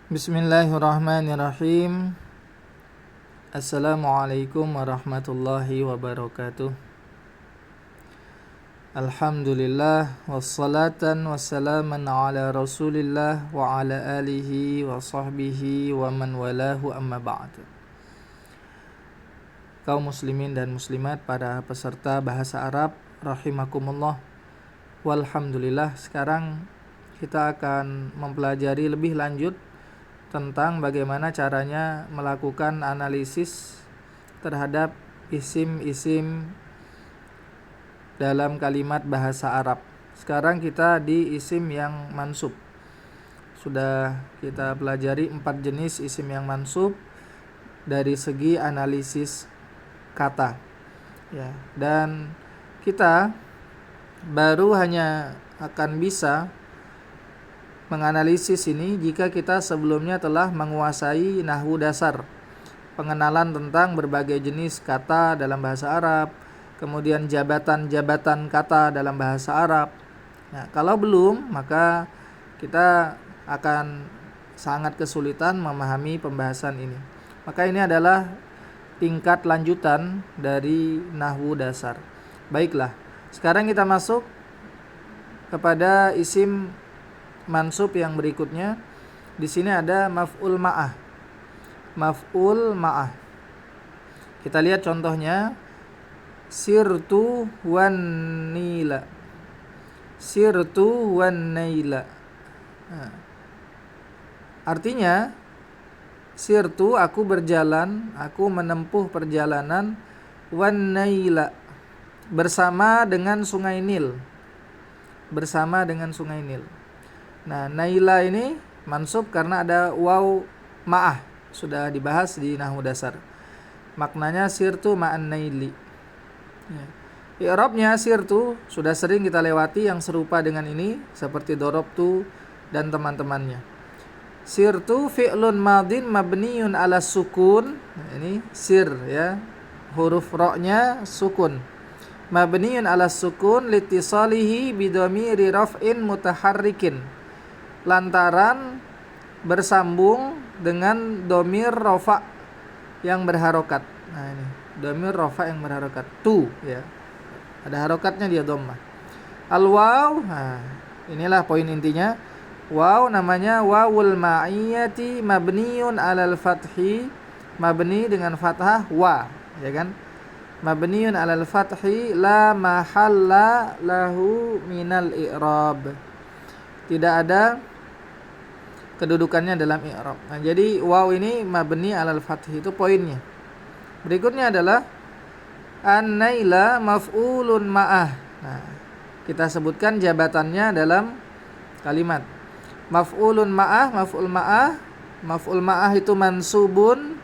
Bismillahirrahmanirrahim. Assalamualaikum warahmatullahi wabarakatuh. Alhamdulillah wassalatan wassalaman ala Rasulillah wa ala alihi wa sahbihi wa man walahu amma ba'd. Kaum muslimin dan muslimat, para peserta bahasa Arab rahimakumullah. Walhamdulillah, sekarang kita akan mempelajari lebih lanjut tentang bagaimana caranya melakukan analisis terhadap isim-isim dalam kalimat bahasa Arab. Sekarang kita di isim yang mansub. Sudah kita pelajari 4 jenis isim yang mansub dari segi analisis kata. Ya, dan kita baru hanya akan bisa menganalisis ini jika kita sebelumnya telah menguasai nahwu dasar, pengenalan tentang berbagai jenis kata dalam bahasa Arab, kemudian jabatan-jabatan kata dalam bahasa Arab. Nah, kalau belum, maka kita akan sangat kesulitan memahami pembahasan ini. Maka ini adalah tingkat lanjutan dari nahwu dasar. Baiklah, sekarang kita masuk kepada isim mansub yang berikutnya. Di sini ada maf'ul ma'ah. Maf'ul ma'ah. Kita lihat contohnya. Sirtu wan nila. Sirtu wan naila. Nah, artinya sirtu, aku berjalan, aku menempuh perjalanan, wan naila, bersama dengan sungai Nil. Bersama dengan sungai Nil. Nah, naila ini mansub karena ada waw ma'ah. Sudah dibahas di nahwu dasar. Maknanya sirtu ma'an naili. Ya. I'rabnya sirtu sudah sering kita lewati yang serupa dengan ini, seperti dorobtu dan teman-temannya. Sirtu fi'lun madin mabniun ala sukun. Nah, ini sir ya. Huruf ra-nya sukun. Mabniun ala sukun litisalihi bidhamiri raf'in mutaharrikin. Lantaran bersambung dengan dhamir rafa yang berharokat. Nah, ini dhamir rafa yang berharokat, tu ya. Ada harokatnya dia dhammah. Al-waw, nah, inilah poin intinya. Waw namanya wawul ma'iyati mabniun 'alal fathi, mabni dengan fathah wa, ya kan? Mabniun 'alal fathi la mahalla lahu minal i'rab. Tidak ada kedudukannya dalam i'rab. Nah, jadi waw ini mabni 'alal fath, itu poinnya. Berikutnya adalah an-naila maf'ulun ma'ah. Nah, kita sebutkan jabatannya dalam kalimat. Maf'ulun ma'ah, maf'ul ma'ah. Maf'ul ma'ah itu mansubun,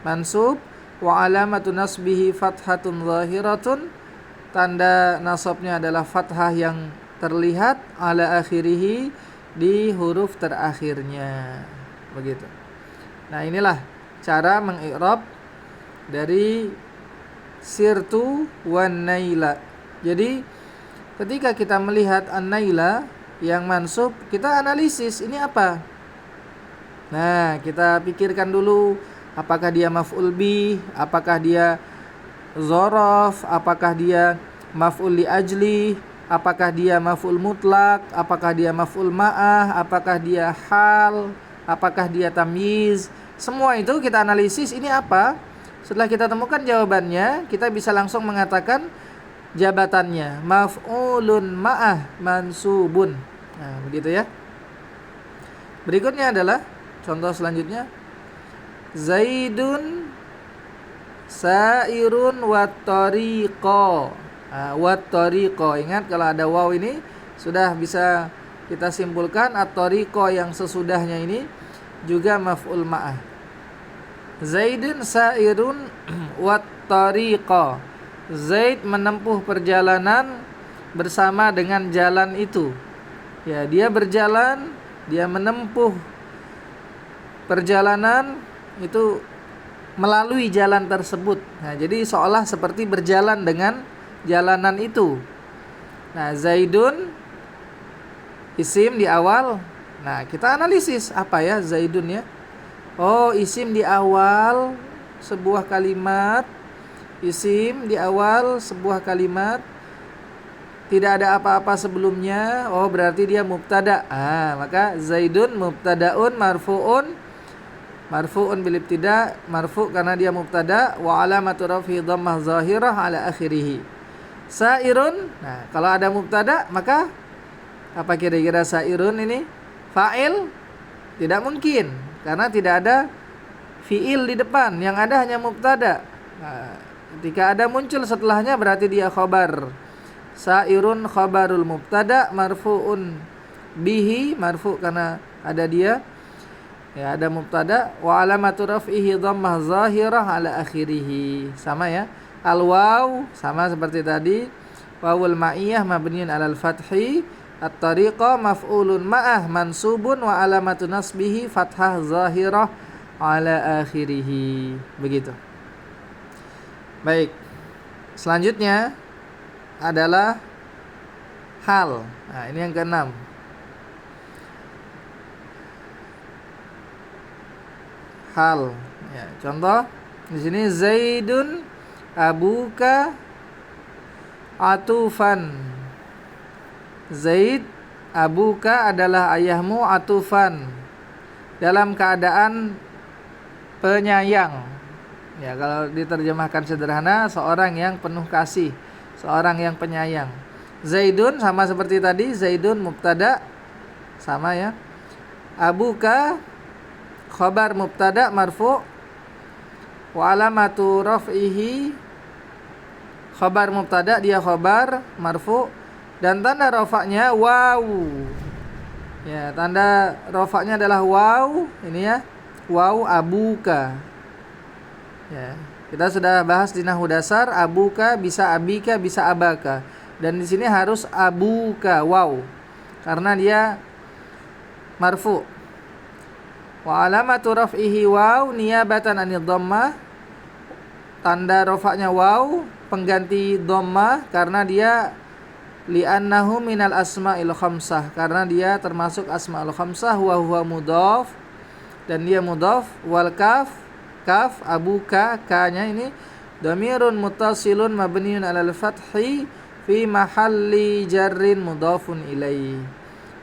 mansub, wa alamatu nasbihi fathatun zahiratun. Tanda nasabnya adalah fathah yang terlihat, ala akhirihi, di huruf terakhirnya. Begitu. Nah, inilah cara mengi'rab dari sirtu wan naila. Jadi ketika kita melihat an-naila yang mansub, kita analisis ini apa. Nah, kita pikirkan dulu, apakah dia maf'ul bih, apakah dia dzaraf, apakah dia maf'ul li ajli, apakah dia maf'ul mutlak, apakah dia maf'ul ma'ah, apakah dia hal, apakah dia tamyiz. Semua itu kita analisis ini apa. Setelah kita temukan jawabannya, kita bisa langsung mengatakan jabatannya maf'ulun ma'ah mansubun. Nah, begitu ya. Berikutnya adalah contoh selanjutnya. Zaidun sairun wattariqa. Wattariqa, ingat kalau ada waw ini sudah bisa kita simpulkan at-tariqa yang sesudahnya ini juga maf'ul ma'ah. Zaidun sairun wattariqa. Zaid menempuh perjalanan bersama dengan jalan itu. Ya, dia berjalan, dia menempuh perjalanan itu melalui jalan tersebut. Nah, jadi seolah seperti berjalan dengan jalanan itu. Nah, Zaidun isim di awal, Nah, kita analisis apa ya Zaidun ya. Oh, isim di awal sebuah kalimat. Isim di awal sebuah kalimat tidak ada apa-apa sebelumnya. Oh, berarti dia mubtada. Maka Zaidun mubtadaun marfu'un bil ibtida, marfu' karena dia mubtada, wa alamatu raf'i dhammah zahirah ala akhirih. Sairun. Nah, kalau ada mubtada maka apa kira-kira sairun ini? Fa'il? Tidak mungkin karena tidak ada fi'il di depan, yang ada hanya mubtada. Nah, ketika ada muncul setelahnya berarti dia khabar. Sairun khabarul mubtada marfu'un bihi, marfu' karena ada dia. Ya, ada mubtada wa alamatu raf'ihi dhammah zahirah ala akhirih. Sama ya. Al waw sama seperti tadi. Wawul ma'iyah mabniun alal fathi. At-tariqa maf'ulun ma'ah mansubun wa alamatu nasbihi fathah zahirah ala akhirih. Begitu. Baik. Selanjutnya adalah hal. Nah, ini yang keenam. Hal. Ya, contoh di sini Zaidun abuka atufan. Zaid abuka adalah ayahmu atufan, dalam keadaan penyayang. Ya, kalau diterjemahkan sederhana, seorang yang penuh kasih, seorang yang penyayang. Zaidun sama seperti tadi, Zaidun mubtada sama ya. Abuka khabar mubtada marfu' wa alamatu raf'ihi, khabar mubtada dia khabar marfu' dan tanda rafa'nya waw. Ya, tanda rafa'nya adalah waw ini ya. Waw abuka. Ya, kita sudah bahas di nahwu dasar, abuka bisa abika bisa abaka. Dan di sini harus abuka waw karena dia marfu'. Wa alamatu raf'ihi waw niyabatan anid dhammah. Tanda rafa'nya waw pengganti dhammah karena dia li'annahu minal asma'il khamsah, karena dia termasuk asma'ul khamsah wa huwa mudhaf dan dia mudhaf. Wal kaf abuka ka-nya ini dhamirun muttasilun mabniun 'alal fathi fi mahalli jarrin mudhafun ilaih.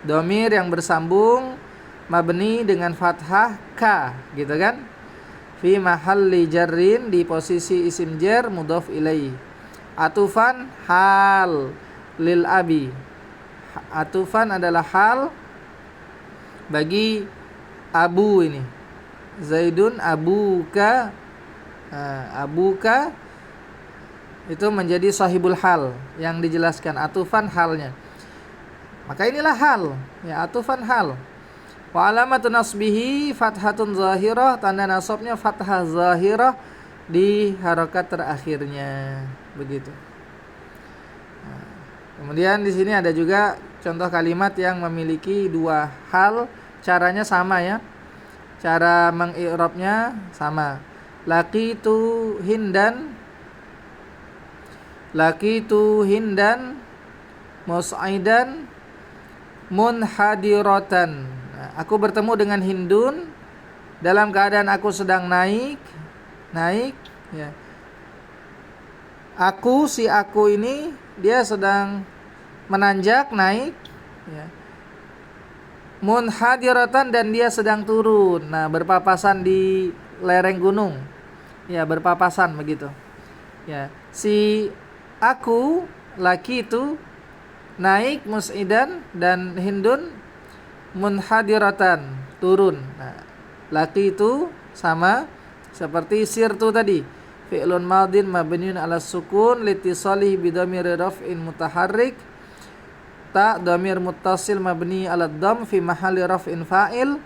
Dhamir yang bersambung mabni dengan fathah ka, gitu kan? Fi mahalli jarrin, di posisi isim jar mudhaf ilaih. Atufan hal lil abi. Atufan adalah hal bagi abu ini. Zaidun abuka. Abuka itu menjadi sahibul hal yang dijelaskan, atufan halnya. Maka inilah hal, ya, atufan hal. Wa alamatu nasbihi fathatun zahirah, tanda nasabnya fathah zahirah di harokat terakhirnya. Begitu. Kemudian di sini ada juga contoh kalimat yang memiliki dua hal, caranya sama ya. Cara mengi'rabnya sama. Laqitu hindan mus'idan munhadiratan. Nah, aku bertemu dengan Hindun dalam keadaan aku sedang naik ya. Si aku ini dia sedang menanjak naik ya. Munhadiratan dan dia sedang turun. Nah, berpapasan di lereng gunung. Ya, berpapasan begitu. Ya, si aku laki itu naik mus'idan dan Hindun munhadiratan turun. Nah, laki itu sama seperti sirtu tadi. Fi'lun madin mabniun 'ala sukun litisalihi bi dhamir raf'in mutaharrik. Ta dhamir muttasil mabni 'ala dhamm fi mahalli raf'in fa'il.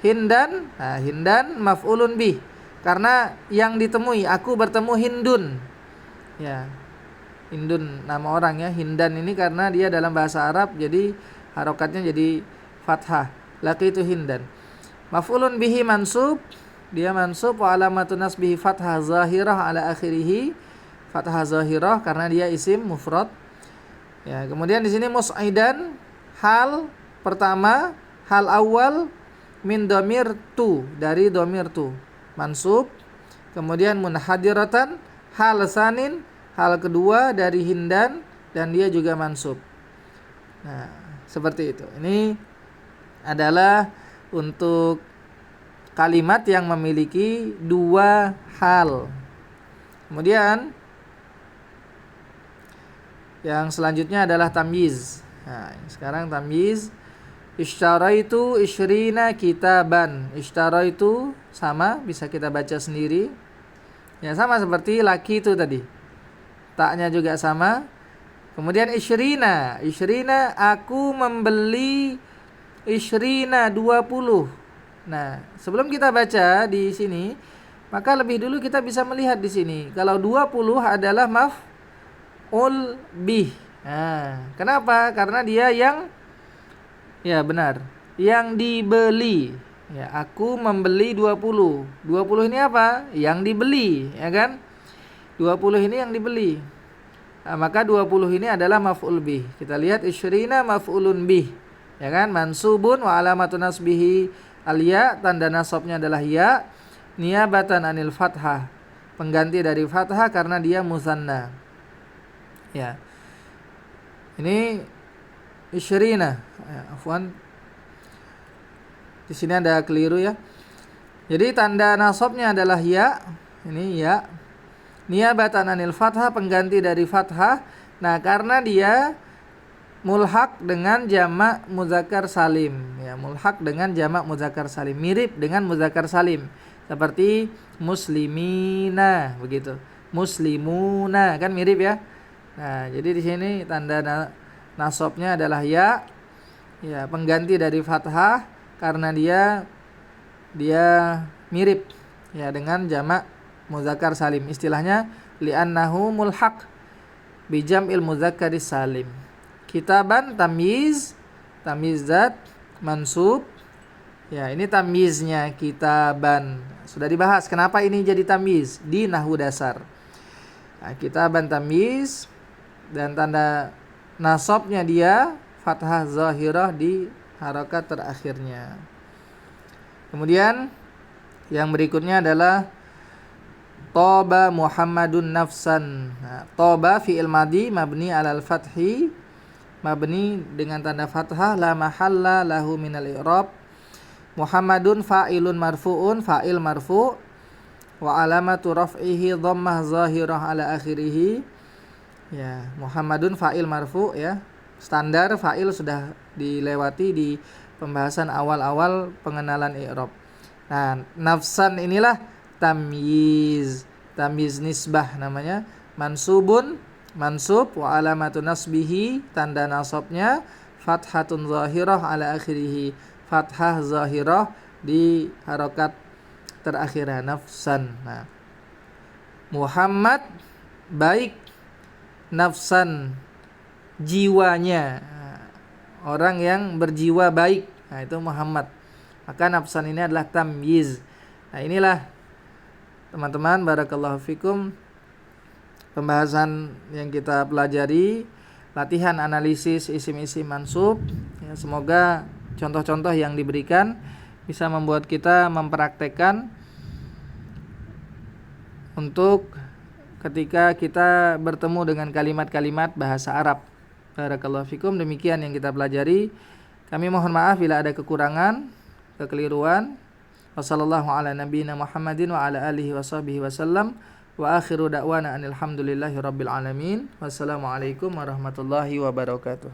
Hindan, nah hindan maf'ulun bih. Karena yang ditemui, aku bertemu Hindun. Ya. Hindun nama orang ya. Hindan ini karena dia dalam bahasa Arab jadi harokatnya jadi fathah. Laki itu Hindan. Maf'ulun bihi mansub, dia mansub wa alamatun nasbihi fathah zahirah ala akhirih. Fathah zahirah karena dia isim mufrad. Ya, kemudian di sini mus'idan hal pertama Hal awal min domir tu, dari domir tu, mansub. Kemudian munhadiratan, hal sanin, hal kedua dari hindan, dan dia juga mansub. Nah, seperti itu. Ini adalah untuk kalimat yang memiliki dua hal. Kemudian yang selanjutnya adalah tamyiz. Nah, sekarang tamyiz. Ishtaraitu isyrina kitaban. Ishtaraitu sama, bisa kita baca sendiri. Ya, sama seperti laki itu tadi. Taknya juga sama. Kemudian isyrina. Isyrina, aku membeli isyrina 20. Nah, sebelum kita baca di sini, maka lebih dulu kita bisa melihat di sini. Kalau 20 adalah maf'ul bih. Nah, kenapa? Karena dia yang, ya benar, yang dibeli. Ya, aku membeli 20. 20 ini apa? Yang dibeli, ya kan? 20 ini yang dibeli. Nah, maka 20 ini adalah maf'ul bih. Kita lihat isyrina maf'ulun bih. Ya kan? Mansubun wa alamatun nasbihi al-ya, tanda nasabnya adalah ya, niyabatan anil fathah, pengganti dari fathah karena dia musanna. Ya. Ini isyrina. Ya, afwan. Di sini ada keliru ya. Jadi tanda nasabnya adalah ya. Ini ya. Niyabatan anil fathah, pengganti dari fathah. Nah, karena dia mulhaq dengan jamak muzakkar salim. Ya, mulhaq dengan jamak muzakkar salim, mirip dengan muzakkar salim. Seperti muslimina, begitu. Muslimuna, kan mirip ya. Nah, jadi di sini tanda nasabnya adalah ya. Ya, pengganti dari fathah karena dia mirip ya dengan jamak muzakkar salim. Istilahnya li'annahu mulhaq bi jam'il mudzakkari salim. Kitaban tamyiz, tamyizat mansub. Ya, ini tamyiznya kitaban. Sudah dibahas kenapa ini jadi tamyiz di nahwu dasar. Nah, kitaban tamyiz, dan tanda nasabnya dia fathah zahirah di harakat terakhirnya. Kemudian yang berikutnya adalah Toba Muhammadun nafsan. Nah, toba fi'il madhi mabni alal fathi, mabni dengan tanda fathah, la mahalla lahu minal i'rab. Muhammadun fa'ilun marfu'un, fa'il marfu', wa alamatu raf'ihi dhammah zahirah ala akhirih. Ya, Muhammadun fa'il marfu' ya. Standar fa'il sudah dilewati di pembahasan awal-awal pengenalan i'rab. Nah, nafsan inilah tamyiz. Tamyiz nisbah namanya. Mansubun, mansub, wa alamatu nasbihi, tanda nasabnya fathatun zahirah ala akhirih, fathah zahirah di harokat terakhir, nafsan. Nah, Muhammad baik, nafsan jiwanya, orang yang berjiwa baik. Nah, itu Muhammad. Maka nafsan ini adalah tamyiz. Nah, inilah teman-teman, barakallahu fikum, pembahasan yang kita pelajari, latihan analisis isim-isim mansub. Ya, semoga contoh-contoh yang diberikan bisa membuat kita mempraktekkan untuk ketika kita bertemu dengan kalimat-kalimat bahasa Arab. Barakallahu fikum, demikian yang kita pelajari. Kami mohon maaf bila ada kekurangan, kekeliruan. Wassallallahu ala nabiyyina Muhammadin wa ala alihi washabihi wasallam. Wa akhiru da'wana anil hamdulillahi rabbil alamin. Wassalamualaikum warahmatullahi wabarakatuh.